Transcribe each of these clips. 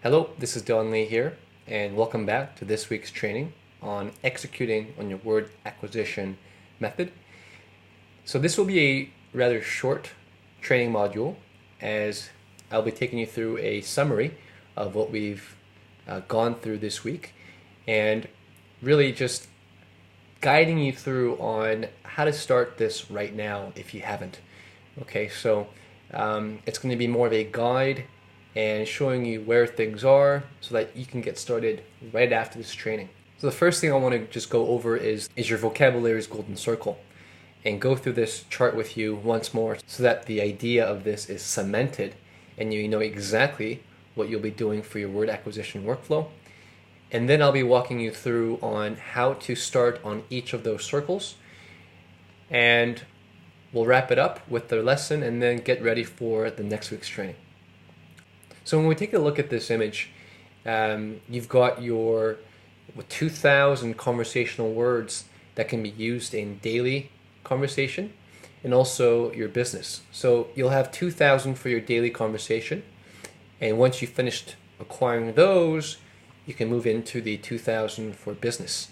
Hello, this is Don Lee here, and welcome back to this week's training on executing on your word acquisition method. So this will be a rather short training module, as I'll be taking you through a summary of what we've gone through this week, and really just guiding you through on how to start this right now if you haven't. Okay, so it's going to be more of a guide and showing you where things are so that you can get started right after this training. So the first thing I want to just go over is your vocabulary's golden circle, and go through this chart with you once more so that the idea of this is cemented and you know exactly what you'll be doing for your word acquisition workflow. And then I'll be walking you through on how to start on each of those circles, and we'll wrap it up with the lesson and then get ready for the next week's training. So when we take a look at this image, you've got your 2,000 conversational words that can be used in daily conversation and also your business. So you'll have 2,000 for your daily conversation, and once you've finished acquiring those, you can move into the 2,000 for business.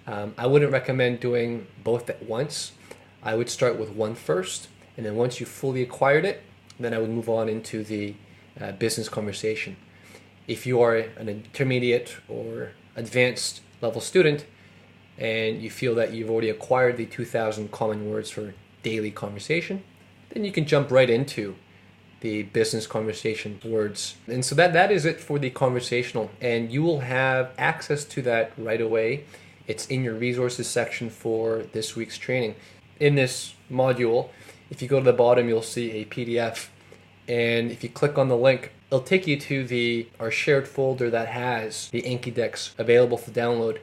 I wouldn't recommend doing both at once. I would start with one first, and then once you fully acquired it, then I would move on into the business conversation. If you are an intermediate or advanced level student and you feel that you've already acquired the 2,000 common words for daily conversation, then you can jump right into the business conversation words. And so that is it for the conversational, and you will have access to that right away. It's in your resources section for this week's training. In this module, if you go to the bottom, you'll see a PDF, and if you click on the link, it'll take you to our shared folder that has the Anki decks available for download,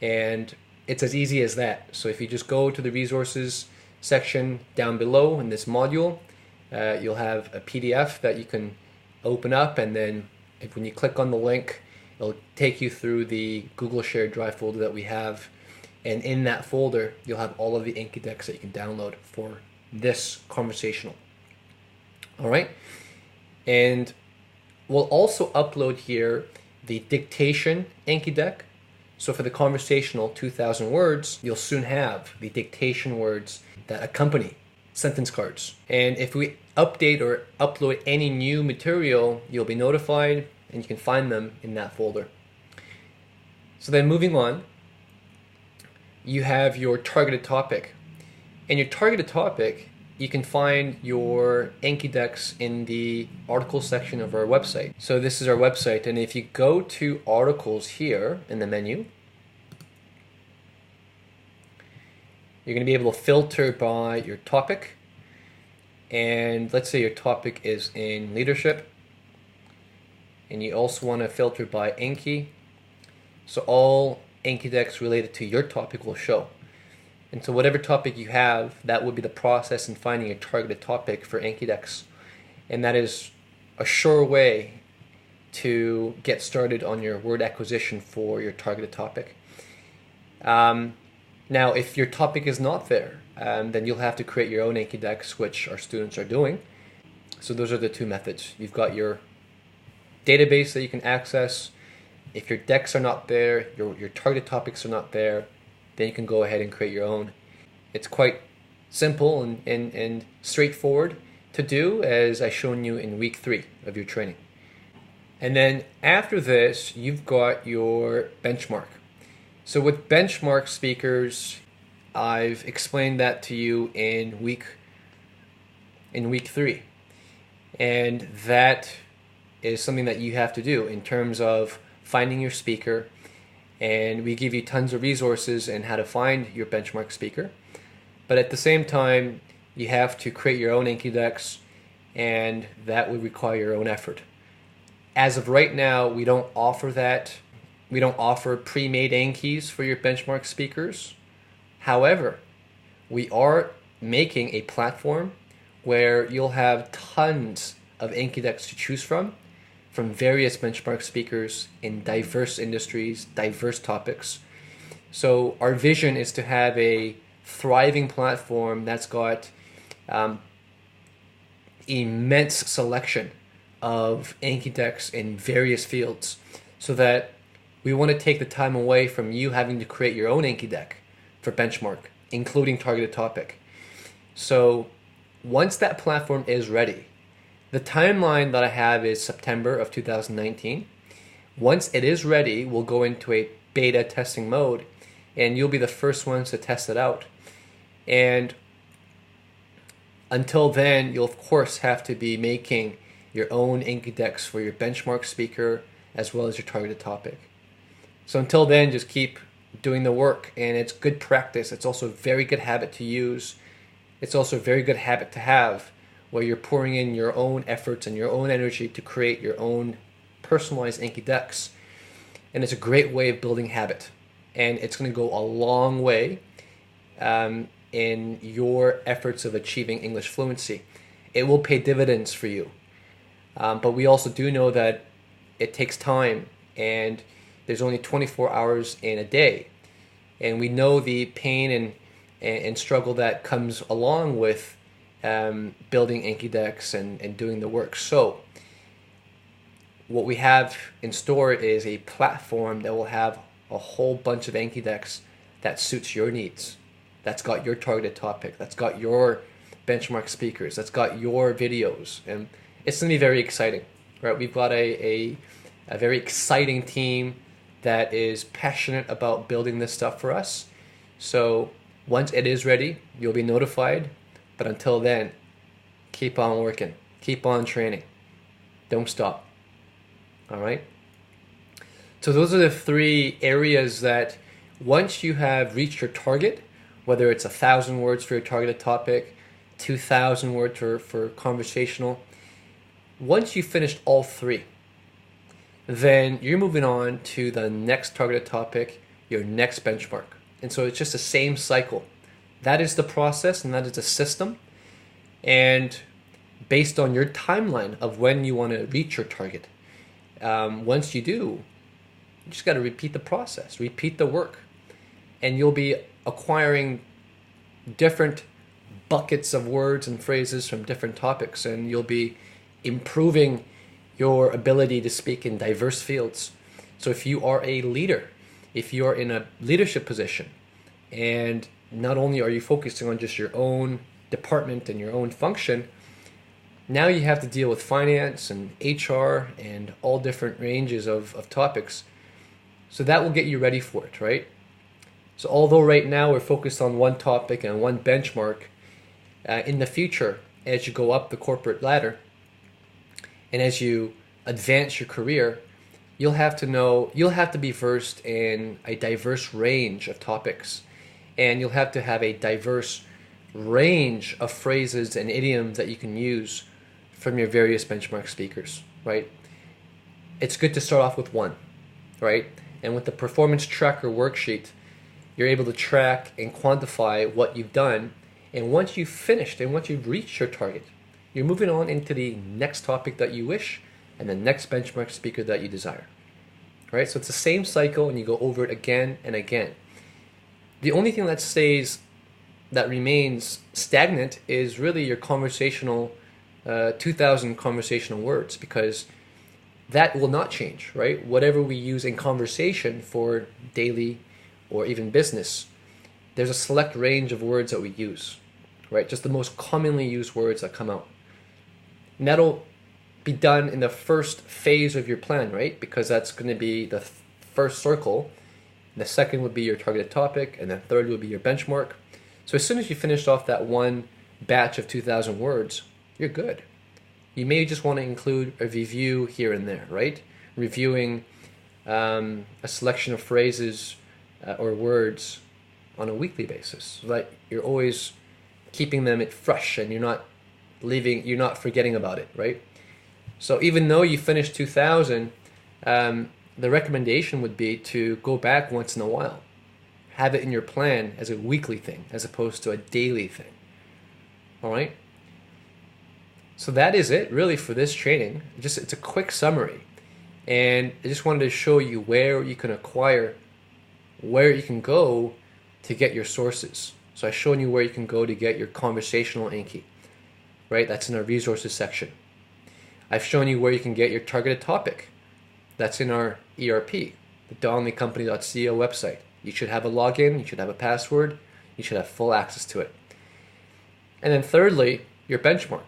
and it's as easy as that. So if you just go to the resources section down below in this module, you'll have a PDF that you can open up, and then when you click on the link, it'll take you through the Google Shared Drive folder that we have, and in that folder you'll have all of the Anki decks that you can download for this conversational. All right, and we'll also upload here the dictation Anki deck. So for the conversational 2,000 words, you'll soon have the dictation words that accompany sentence cards. And if we update or upload any new material, you'll be notified, and you can find them in that folder. So then moving on, you have your targeted topic. And your targeted topic, you can find your Anki decks in the articles section of our website. So this is our website, and if you go to articles here in the menu, you're going to be able to filter by your topic. And let's say your topic is in leadership, and you also want to filter by Anki. So all Anki decks related to your topic will show. And so whatever topic you have, that would be the process in finding a targeted topic for Anki decks. And that is a sure way to get started on your word acquisition for your targeted topic. Now, if your topic is not there, then you'll have to create your own Anki decks, which our students are doing. So those are the two methods. You've got your database that you can access. If your decks are not there, your targeted topics are not there, then you can go ahead and create your own. It's quite simple and straightforward to do, as I've shown you in week 3 of your training. And then after this, you've got your benchmark. So with benchmark speakers, I've explained that to you in week 3. And that is something that you have to do in terms of finding your speaker. And we give you tons of resources in how to find your benchmark speaker. But at the same time, you have to create your own Anki decks, and that would require your own effort. As of right now, we don't offer that. We don't offer pre-made Ankis for your benchmark speakers. However, we are making a platform where you'll have tons of Anki decks to choose from various benchmark speakers in diverse industries, diverse topics. So our vision is to have a thriving platform that's got immense selection of Anki decks in various fields, so that we want to take the time away from you having to create your own Anki deck for benchmark, including targeted topic. So once that platform is ready, the timeline that I have is September of 2019. Once it is ready, we'll go into a beta testing mode, and you'll be the first ones to test it out. And until then, you'll of course have to be making your own Anki decks for your benchmark speaker as well as your targeted topic. So until then, just keep doing the work, and it's good practice. It's also a very good habit to use. It's also a very good habit to have, where you're pouring in your own efforts and your own energy to create your own personalized Anki decks. And it's a great way of building habit, and it's going to go a long way in your efforts of achieving English fluency. It will pay dividends for you. But we also do know that it takes time, and there's only 24 hours in a day. And we know the pain and struggle that comes along with building Anki decks and doing the work. So what we have in store is a platform that will have a whole bunch of Anki decks that suits your needs, that's got your targeted topic, that's got your benchmark speakers, that's got your videos, and it's going to be very exciting, right? We've got a very exciting team that is passionate about building this stuff for us. So once it is ready, you'll be notified. But until then, keep on working, keep on training, don't stop. All right? So those are the 3 areas that once you have reached your target, whether it's 1,000 words for your targeted topic, 2,000 words for conversational, once you've finished all 3, then you're moving on to the next targeted topic, your next benchmark. And so it's just the same cycle. That is the process, and that is the system. And based on your timeline of when you want to reach your target, once you do, you just got to repeat the process, repeat the work, and you'll be acquiring different buckets of words and phrases from different topics, and you'll be improving your ability to speak in diverse fields. So if you are a leader, if you're in a leadership position, and not only are you focusing on just your own department and your own function, now you have to deal with finance and HR and all different ranges of topics. So that will get you ready for it, right? So although right now we're focused on one topic and one benchmark, in the future, as you go up the corporate ladder and as you advance your career, you'll have to be versed in a diverse range of topics, and you'll have to have a diverse range of phrases and idioms that you can use from your various benchmark speakers, right? It's good to start off with one, right? And with the performance tracker worksheet, you're able to track and quantify what you've done. And once you've finished and once you've reached your target, you're moving on into the next topic that you wish and the next benchmark speaker that you desire, right? So it's the same cycle, and you go over it again and again. The only thing that remains stagnant is really your conversational, 2,000 conversational words, because that will not change, right? Whatever we use in conversation for daily or even business, there's a select range of words that we use, right? Just the most commonly used words that come out. And that'll be done in the first phase of your plan, right? Because that's going to be the first circle. The second would be your targeted topic, and the third would be your benchmark. So as soon as you finished off that one batch of 2,000 words, you're good. You may just want to include a review here and there, right? Reviewing a selection of phrases or words on a weekly basis, so that you're always keeping them fresh and you're not forgetting about it, right? So even though you finished 2,000, the recommendation would be to go back once in a while. Have it in your plan as a weekly thing as opposed to a daily thing. All right? So that is it really for this training. It's a quick summary. And I just wanted to show you where you can acquire, where you can go to get your sources. So I've shown you where you can go to get your conversational Anki, right? That's in our resources section. I've shown you where you can get your targeted topic. That's in our ERP, the donnellycompany.co website. You should have a login, you should have a password, you should have full access to it. And then thirdly, your benchmark,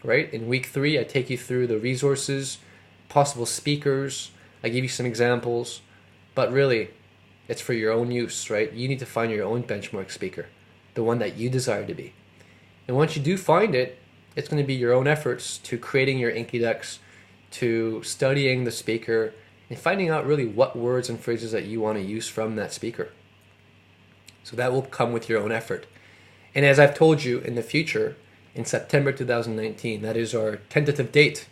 right? In week 3, I take you through the resources, possible speakers, I give you some examples, but really, it's for your own use, right? You need to find your own benchmark speaker, the one that you desire to be. And once you do find it, it's going to be your own efforts to creating your Inkydex, to studying the speaker, and finding out really what words and phrases that you want to use from that speaker. So that will come with your own effort. And as I've told you, in the future, in September 2019, that is our tentative date,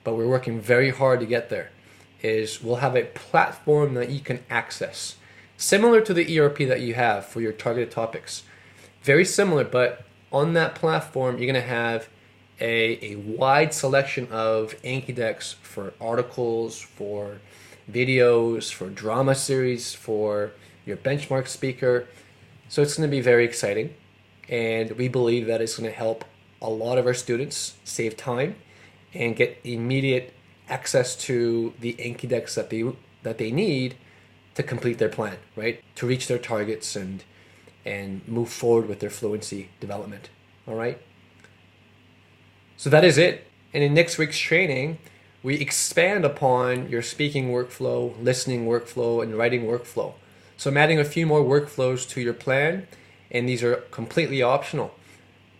but we're working very hard to get there, is we'll have a platform that you can access. Similar to the ERP that you have for your targeted topics. Very similar, but on that platform, you're going to have a wide selection of Inkydex for articles, for videos, for drama series, for your benchmark speaker. So it's going to be very exciting. And we believe that it's going to help a lot of our students save time and get immediate access to the Inkydex that they need to complete their plan, right? To reach their targets and move forward with their fluency development. All right? So that is it. And in next week's training, we expand upon your speaking workflow, listening workflow, and writing workflow. So I'm adding a few more workflows to your plan, and these are completely optional.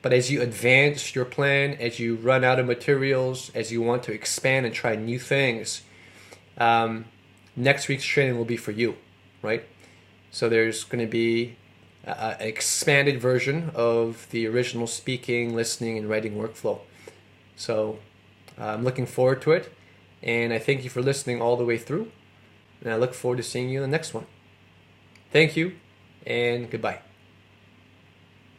But as you advance your plan, as you run out of materials, as you want to expand and try new things, next week's training will be for you, right? So there's going to be an expanded version of the original speaking, listening, and writing workflow. So I'm looking forward to it, and I thank you for listening all the way through, and I look forward to seeing you in the next one. Thank you, and goodbye.